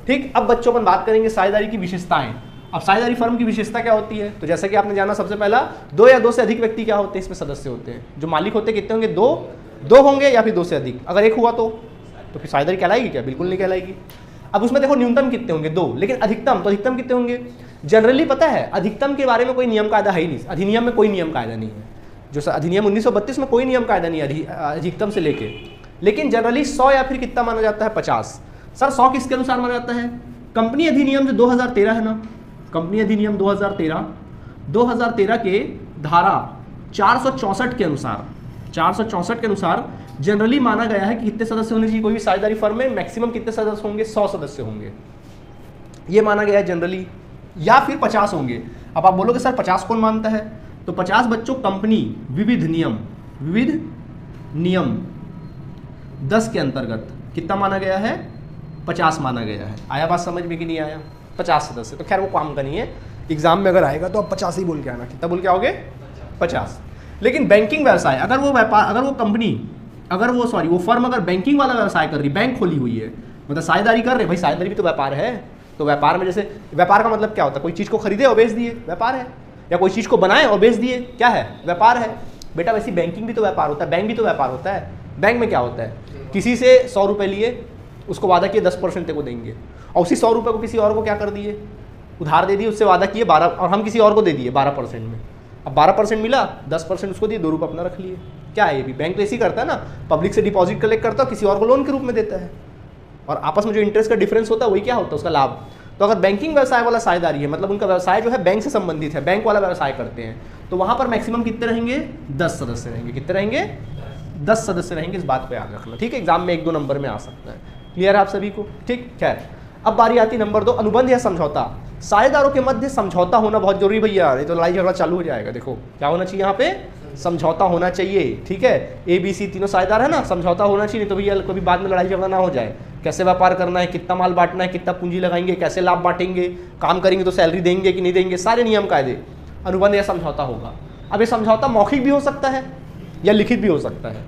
ठीक, अब बच्चों अपन बात करेंगे साझेदारी की विशेषताएं। अब साझेदारी फर्म की विशेषता क्या होती है? तो जैसा कि आपने जाना सबसे पहला, दो या दो से अधिक व्यक्ति क्या होते हैं इसमें सदस्य होते हैं। जो मालिक होते हैं कितने होंगे? दो होंगे या फिर दो से अधिक। अगर एक हुआ तो फिर साझेदारी कहलाएगी क्या? बिल्कुल नहीं कहलाएगी। अब उसमें देखो न्यूनतम कितने होंगे? 2, लेकिन अधिकतम, तो अधिकतम कितने होंगे? जनरली पता है अधिकतम के बारे में कोई नियम कायदा है ही नहीं, अधिनियम में कोई नियम कायदा नहीं है। जो अधिनियम 1932 में कोई नियम कायदा नहीं है अधिकतम से लेके, लेकिन जनरली 100 या फिर कितना माना जाता है? 50। सर 100 किसके अनुसार माना जाता है? कंपनी अधिनियम जो 2013 है ना, कंपनी अधिनियम 2013 के धारा 464 के अनुसार, 464 के अनुसार जनरली माना गया है कि कितने सदस्य होने चाहिए कोई भी साझेदारी फर्म में? मैक्सिमम कितने सदस्य होंगे? 100 सदस्य होंगे, ये माना गया है जनरली, या फिर 50 होंगे। अब आप बोलोगे सर 50 कौन मानता है? तो 50 बच्चों कंपनी विविध नियम 10 के अंतर्गत कितना माना गया है? 50 माना गया है। आया बात समझ में कि नहीं आया? 50 सदस्य, तो खैर वो काम का नहीं है, एग्जाम में अगर आएगा तो आप 50 ही बोल के आना। कितना बोल के आओगे? 50। लेकिन बैंकिंग व्यवसाय, अगर वो फर्म अगर बैंकिंग वाला व्यवसाय कर रही, बैंक खोली हुई है, मतलब साझेदारी कर रहे, भाई साझेदारी भी तो व्यापार है। तो व्यापार में जैसे, व्यापार का मतलब क्या होता है? कोई चीज़ को खरीदे और बेच दिए, व्यापार है। या कोई चीज़ को बनाए और बेच दिए, क्या है? व्यापार है। बेटा वैसी बैंकिंग भी तो व्यापार होता है, बैंक भी तो व्यापार होता है। बैंक में क्या होता है? किसी से 100 रुपये लिए, उसको वादा किए 10% तेरे को देंगे, और उसी 100 रुपये को किसी और को क्या कर दिए? उधार दे दिए, उससे वादा किए 12, और हम किसी और को दे दिए 12% में। अब 12% मिला, 10% उसको दिए, 2 रुपये अपना रख लिए। क्या है ये भी? बैंक तो ऐसे ही करता है ना, पब्लिक से डिपॉजिट कलेक्ट करता है, किसी और को लोन के रूप में देता है, और आपस में जो इंटरेस्ट का डिफरेंस होता है वही क्या होता है? उसका लाभ। तो अगर बैंकिंग व्यवसाय वाला साझेदारी है, मतलब उनका व्यवसाय जो है बैंक से संबंधित है, बैंक वाला व्यवसाय करते हैं, तो वहां पर मैक्सिमम कितने रहेंगे? 10 सदस्य रहेंगे। कितने रहेंगे? 10 सदस्य रहेंगे। इस बात पे याद रखना, ठीक है? एग्जाम में 1-2 नंबर में आ सकता है। क्लियर है आप सभी को? ठीक, खैर अब बारी आती नंबर 2, अनुबंध या समझौता। साझेदारों के मध्य समझौता होना बहुत जरूरी भैया, नहीं तो लड़ाई झगड़ा चालू हो जाएगा। देखो क्या होना चाहिए यहाँ पे? समझौता होना चाहिए, ठीक है? ABC तीनों साझेदार है ना, समझौता होना चाहिए, नहीं तो भैया कभी बाद में लड़ाई झगड़ा ना हो जाए। कैसे व्यापार करना है, कितना माल बांटना है, कितना पूंजी लगाएंगे, कैसे लाभ बांटेंगे, काम करेंगे तो सैलरी देंगे कि नहीं देंगे, सारे नियम कायदे, अनुबंध या समझौता होगा। अब ये समझौता मौखिक भी हो सकता है या लिखित भी हो सकता है।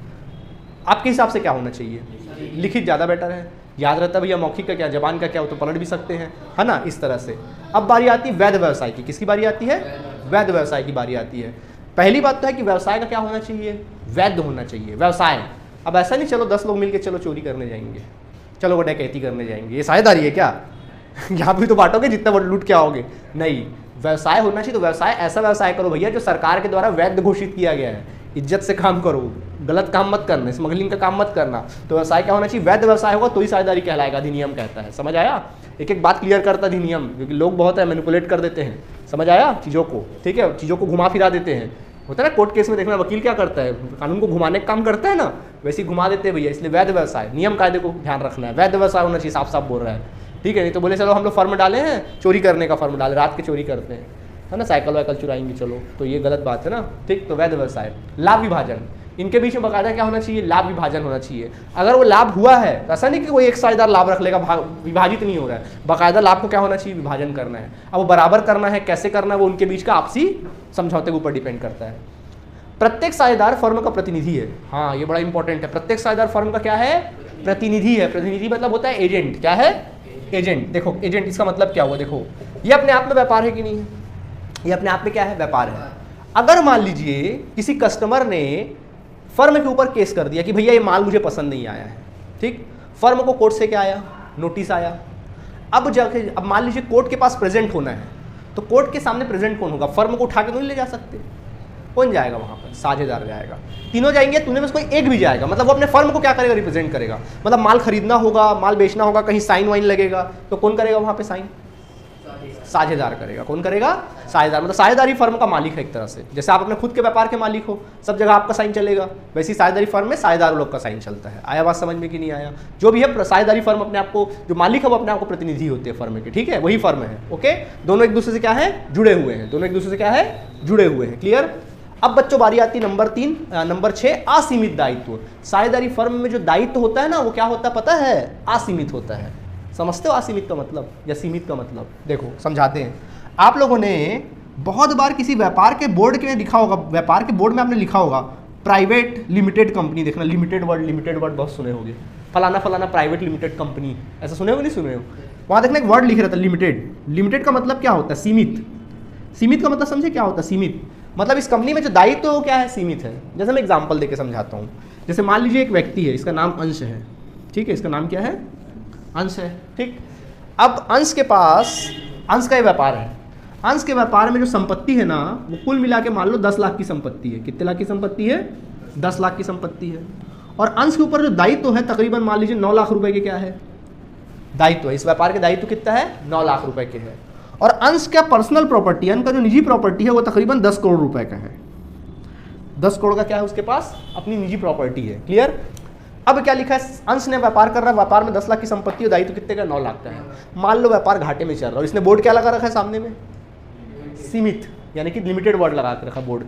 आपके हिसाब से क्या होना चाहिए? लिखित ज़्यादा बेटर है, याद रहता है भैया मौखिक का क्या, जबान का क्या, हो तो पलट भी सकते हैं, है ना, इस तरह से। अब बारी आती है वैध व्यवसाय की। किसकी बारी आती है? वैध व्यवसाय की बारी आती है। पहली बात तो है कि व्यवसाय का क्या होना चाहिए? वैध होना चाहिए व्यवसाय। अब ऐसा नहीं चलो 10 लोग मिलके चलो चोरी करने जाएंगे, चलो वो डकैती करने जाएंगे, ये साझेदारी है क्या? यहाँ भी तो बांटोगे जितना लूट के आओगे? नहीं, व्यवसाय होना चाहिए। तो व्यवसाय ऐसा व्यवसाय करो भैया जो सरकार के द्वारा वैध घोषित किया गया है, इज्जत से काम करो, गलत काम मत करना, स्मगलिंग का काम मत करना। तो व्यवसाय क्या होना चाहिए? वैध व्यवसाय होगा तो ही साझेदारी कहलाएगा, अधिनियम कहता है। समझ आया? एक एक बात क्लियर करता अधिनियम, क्योंकि लोग बहुत है मैनिपुलेट कर देते हैं, समझ आया चीज़ों को, ठीक है? चीज़ों को घुमा फिरा देते हैं। होता है ना कोर्ट केस में, देखना वकील क्या करता है, कानून को घुमाने का काम करता है ना, वैसे ही घुमा देते हैं भैया। इसलिए वैध व्यवसाय, नियम कायदे को ध्यान रखना है, वैध व्यवसाय होना चाहिए, साफ साफ बोल रहा है, ठीक है? नहीं तो बोले चलो हम लोग फर्म डाले हैं, चोरी करने का फर्म डाले, रात के चोरी करते हैं, है ना, साइकिल वाइकल चुराएंगे, चलो, तो ये गलत बात है ना, ठीक? तो वैध व्यवसाय। लाभ विभाजन, इनके बीच में बकायदा क्या होना चाहिए? लाभ विभाजन होना चाहिए। अगर वो लाभ हुआ है तो ऐसा नहीं कि कोई एक साझेदार लाभ रख लेगा, विभाजित नहीं हो रहा है, बकायदा लाभ को क्या होना चाहिए? विभाजन करना है। अब वो बराबर करना है, कैसे करना है, वो उनके बीच का आपसी समझौते के ऊपर डिपेंड करता है। प्रत्येक साझेदार फर्म का प्रतिनिधि है। हाँ, ये बड़ा इंपॉर्टेंट है। प्रत्येक साझेदार फर्म का क्या है? प्रतिनिधि है। प्रतिनिधि मतलब होता है एजेंट। क्या है? एजेंट। देखो एजेंट, इसका मतलब क्या हुआ? देखो ये अपने आप में व्यापार है कि नहीं है? ये अपने आप में क्या है? व्यापार है। अगर मान लीजिए किसी कस्टमर ने फर्म के ऊपर केस कर दिया कि भैया ये माल मुझे पसंद नहीं आया है, ठीक? फर्म को कोर्ट से क्या आया? नोटिस आया। अब जाके, अब मान लीजिए कोर्ट के पास प्रेजेंट होना है, तो कोर्ट के सामने प्रेजेंट कौन होगा? फर्म को उठा के नहीं ले जा सकते, कौन जाएगा वहां पर? साझेदार जाएगा। तीनों जाएंगे, तूने में से कोई एक भी जाएगा, मतलब वो अपने फर्म को क्या करेगा? रिप्रेजेंट करेगा। मतलब माल खरीदना होगा, माल बेचना होगा, कहीं साइन वाइन लगेगा, तो कौन करेगा वहां पे साइन? साझेदार करेगा। कौन करेगा? साझेदार। मतलब साझेदारी फर्म का मालिक है एक तरह से। जैसे आप अपने खुद के व्यापार के मालिक हो, सब जगह आपका साइन चलेगा, वैसे ही साझेदारी फर्म में साझेदार लोग का साइन चलता है। आया बात समझ में कि नहीं आया? जो भी है साझेदारी फर्म अपने आप को, जो मालिक है वो अपने आप को प्रतिनिधि होते हैं फर्म के, ठीक है? वही फर्म है। ओके, दोनों एक दूसरे से क्या है? जुड़े हुए हैं। दोनों एक दूसरे से क्या है? जुड़े हुए हैं। क्लियर? अब बच्चों बारी आती है नंबर 6, असीमित दायित्व। साझेदारी फर्म में जो दायित्व होता है ना, वो क्या होता है पता है? असीमित होता है। समझते हो असीमित का मतलब या सीमित का मतलब? देखो समझाते हैं। आप लोगों ने बहुत बार किसी व्यापार के बोर्ड के लिखा होगा, व्यापार के बोर्ड में आपने लिखा होगा प्राइवेट लिमिटेड कंपनी। देखना, लिमिटेड वर्ड बहुत सुने होंगे, फलाना फलाना प्राइवेट लिमिटेड कंपनी, ऐसा सुने हो नहीं सुने हो? वहां देखना एक वर्ड लिख रहा था लिमिटेड। लिमिटेड का मतलब क्या होता है? सीमित। सीमित का मतलब समझे क्या होता है? सीमित मतलब इस कंपनी में जो दायित्व है वो क्या है? सीमित है। जैसे मैं एग्जांपल देके समझाता हूँ। जैसे मान लीजिए एक व्यक्ति है, इसका नाम अंश है, ठीक है, इसका नाम क्या है? अंश है, ठीक। अब अंश के पास, अंश का ये व्यापार है, अंश के व्यापार में जो संपत्ति है ना वो कुल मिला के मान लो 10 लाख की संपत्ति है। कितने लाख की संपत्ति है? 10 लाख की संपत्ति है। और अंश के ऊपर जो दायित्व है तकरीबन मान लीजिए 9 लाख रुपए के क्या है? दायित्व है। इस व्यापार के दायित्व कितना है? 9 लाख रुपए के है। और अंश का पर्सनल प्रॉपर्टी, अंश का जो निजी प्रॉपर्टी है वो तकरीबन 10 करोड़ रुपए का है। 10 करोड़ का क्या है उसके पास? अपनी निजी प्रॉपर्टी है। क्लियर? अब क्या लिखा है? अंश ने व्यापार कर रहा है, व्यापार में 10 लाख की संपत्ति और दायित्व कितने का? 9 लाख का है। मान लो व्यापार घाटे में चल रहा है, इसने बोर्ड क्या लगा रखा है सामने में? सीमित, यानी कि लिमिटेड वर्ड लगा के रखा बोर्ड।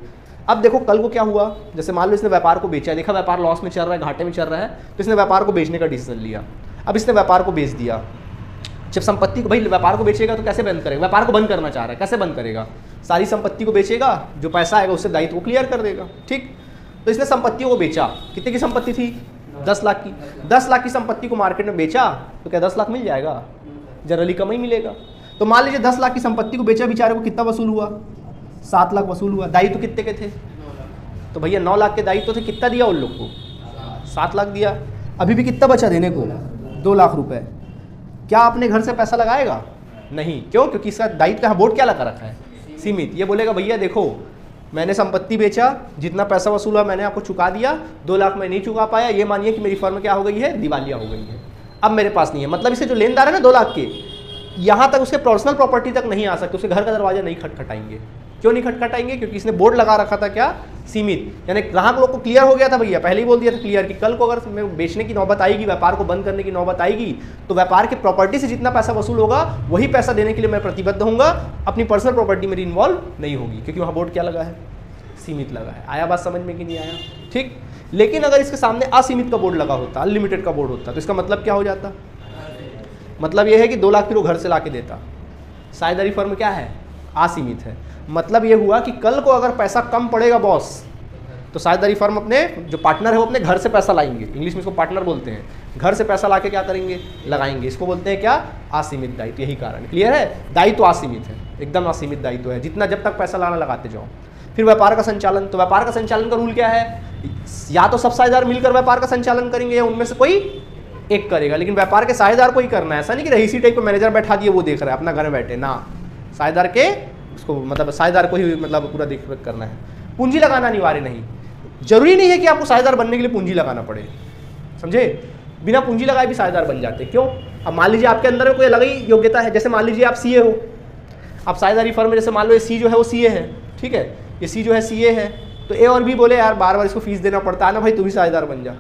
अब देखो कल को क्या हुआ, जैसे मान लो इसने व्यापार को बेचा, देखा व्यापार लॉस में चल रहा है, घाटे में चल रहा है, तो इसने व्यापार को बेचने का डिसीजन लिया। अब इसने व्यापार को बेच दिया। जब संपत्ति को, भाई व्यापार को बेचेगा तो कैसे बंद करेगा? व्यापार को बंद करना चाह रहा है, कैसे बंद करेगा? सारी संपत्ति को बेचेगा, जो पैसा आएगा उससे दायित्व को क्लियर कर देगा, ठीक। तो इसने संपत्तियों को बेचा। कितने की संपत्ति थी? 10 लाख की। 10 लाख की संपत्ति को मार्केट में बेचा तो क्या 10 लाख मिल जाएगा? जनरली कम ही मिलेगा। तो मान लीजिए 10 लाख की संपत्ति को बेचा, बेचारे को कितना वसूल हुआ? 7 लाख वसूल हुआ। दायित्व कितने के थे? तो भैया 9 लाख के दायित्व थे, कितना दिया उन लोग को? 7 लाख दिया। अभी भी कितना बचा देने को? 2 लाख रुपए। क्या अपने घर से पैसा लगाएगा? नहीं। क्यों? क्योंकि इसका दायित्व का बोर्ड क्या लगा रखा है? सीमित। ये बोलेगा भैया देखो मैंने संपत्ति बेचा, जितना पैसा वसूल हुआ मैंने आपको चुका दिया, 2 लाख मैं नहीं चुका पाया, ये मानिए कि मेरी फर्म क्या हो गई है? दिवालिया हो गई है, अब मेरे पास नहीं है। मतलब इसे जो लेनदार है ना 2 लाख के, यहाँ तक उसके पर्सनल प्रॉपर्टी तक नहीं आ सकते, उसके घर का दरवाजा नहीं खटखटाएंगे। क्यों नहीं खटखटाएंगे? क्योंकि इसने बोर्ड लगा रखा था क्या? सीमित। यानी ग्राहक लोग को क्लियर हो गया था भैया, पहले ही बोल दिया था क्लियर कि कल को अगर मैं बेचने की नौबत आएगी, व्यापार को बंद करने की नौबत आएगी, तो व्यापार की प्रॉपर्टी से जितना पैसा वसूल होगा वही पैसा देने के लिए मैं प्रतिबद्ध होऊंगा, अपनी पर्सनल प्रॉपर्टी मेरी इन्वॉल्व नहीं होगी, क्योंकि वहाँ बोर्ड क्या लगा है? सीमित लगा है। आया बात समझ में कि नहीं आया? ठीक। लेकिन अगर इसके सामने असीमित का बोर्ड लगा होता, अनलिमिटेड का बोर्ड होता, तो इसका मतलब क्या हो जाता? मतलब यह है कि 2 लाख फिर वो घर से ला के देता। साझेदारी फर्म क्या है? असीमित है। मतलब ये हुआ कि कल को अगर पैसा कम पड़ेगा बॉस, तो साझेदारी फर्म अपने जो पार्टनर है वो अपने घर से पैसा लाएंगे। इंग्लिश में इसको पार्टनर बोलते हैं। घर से पैसा लाके क्या करेंगे? लगाएंगे। इसको बोलते हैं क्या? असीमित दायित्व। यही कारण। क्लियर है? दायित्व असीमित है, एकदम असीमित दायित्व है, जितना जब तक पैसा लाना लगाते जाओ। फिर व्यापार का संचालन। तो व्यापार का संचालन का रूल क्या है? या तो सब साझेदार मिलकर व्यापार का संचालन करेंगे या उनमें से कोई एक करेगा, लेकिन व्यापार के साझेदार को ही करना है। ऐसा नहीं कि रईसी टाइप को मैनेजर बैठा दिए वो देख रहा है अपना घर में बैठे ना, साझेदार के उसको मतलब साझेदार को ही मतलब पूरा देख रेख करना है। पूंजी लगाना अनिवार्य नहीं, जरूरी नहीं है कि आपको साझेदार बनने के लिए पूंजी लगाना पड़े, समझे? बिना पूंजी लगाए भी साझेदार बन जाते। क्यों? अब मान लीजिए आपके अंदर में कोई अलग ही योग्यता है, जैसे मान लीजिए आप सीए हो, आप साझेदारी फर्म में जैसे मान लो ये सी जो है वो सीए है, ठीक है, ये सी जो है सीए है, तो ए और बी बोले यार बार बार इसको फीस देना पड़ता है ना भाई, तू भी साझेदार बन जा।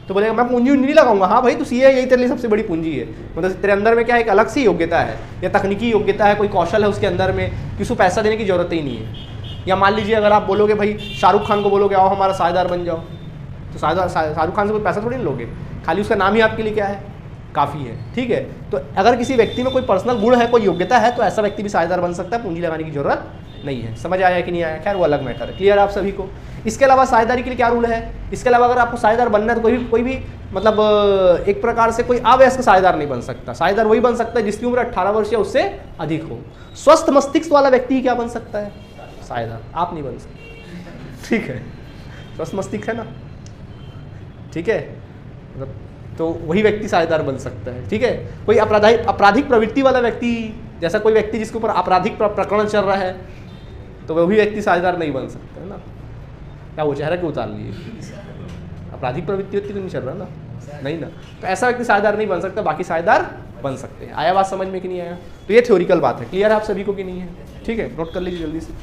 तो बोलेगा मैं पूंजी नहीं लगाऊंगा। हाँ भाई तू सीए है, यही तेरे लिए सबसे बड़ी पूंजी है। मतलब तेरे अंदर में क्या एक अलग सी योग्यता है या तकनीकी योग्यता है, कोई कौशल है उसके अंदर में, किसी को पैसा देने की जरूरत ही नहीं है। या मान लीजिए अगर आप बोलोगे भाई शाहरुख खान को बोलोगे आओ हमारा साझेदार बन जाओ, तो शाहरुख खान से कोई पैसा थोड़ी नहीं लोगे, खाली उसका नाम ही आपके लिए क्या है? काफ़ी है। ठीक है, तो अगर किसी व्यक्ति में कोई पर्सनल गुण है, कोई योग्यता है, तो ऐसा व्यक्ति भी साझेदार बन सकता है, पूंजी लगाने की जरूरत नहीं है। समझ आया कि नहीं आया? खैर वो अलग मैटर है। क्लियर आप सभी को? इसके अलावा साझेदारी के लिए क्या रूल है? इसके अलावा अगर आपको साझेदार बनना है तो कोई भी मतलब एक प्रकार से कोई अवयस्क साझेदार नहीं बन सकता। साझेदार वही बन सकता है जिसकी उम्र 18 वर्ष या उससे अधिक हो। स्वस्थ मस्तिष्क वाला व्यक्ति क्या बन सकता है? साझेदार। आप नहीं बन सकते। ठीक है, स्वस्थ मस्तिष्क है ना, ठीक है, तो वही व्यक्ति साझेदार बन सकता है। ठीक है, कोई आपराधिक प्रवृत्ति वाला व्यक्ति, जैसा कोई व्यक्ति जिसके ऊपर आपराधिक प्रकरण चल रहा है, तो वही व्यक्ति साझेदार नहीं बन सकता है ना। क्या वो चेहरा क्यों उतार लिए? आपराधिक प्रवृत्ति होती तो नहीं चल रहा ना, नहीं ना, तो ऐसा व्यक्ति साझेदार नहीं बन सकता, बाकी साझेदार बन सकते हैं। आया बात समझ में कि नहीं आया? तो ये थ्योरिकल बात है। क्लियर है आप सभी को कि नहीं है? ठीक है, नोट कर लीजिए जल्दी से।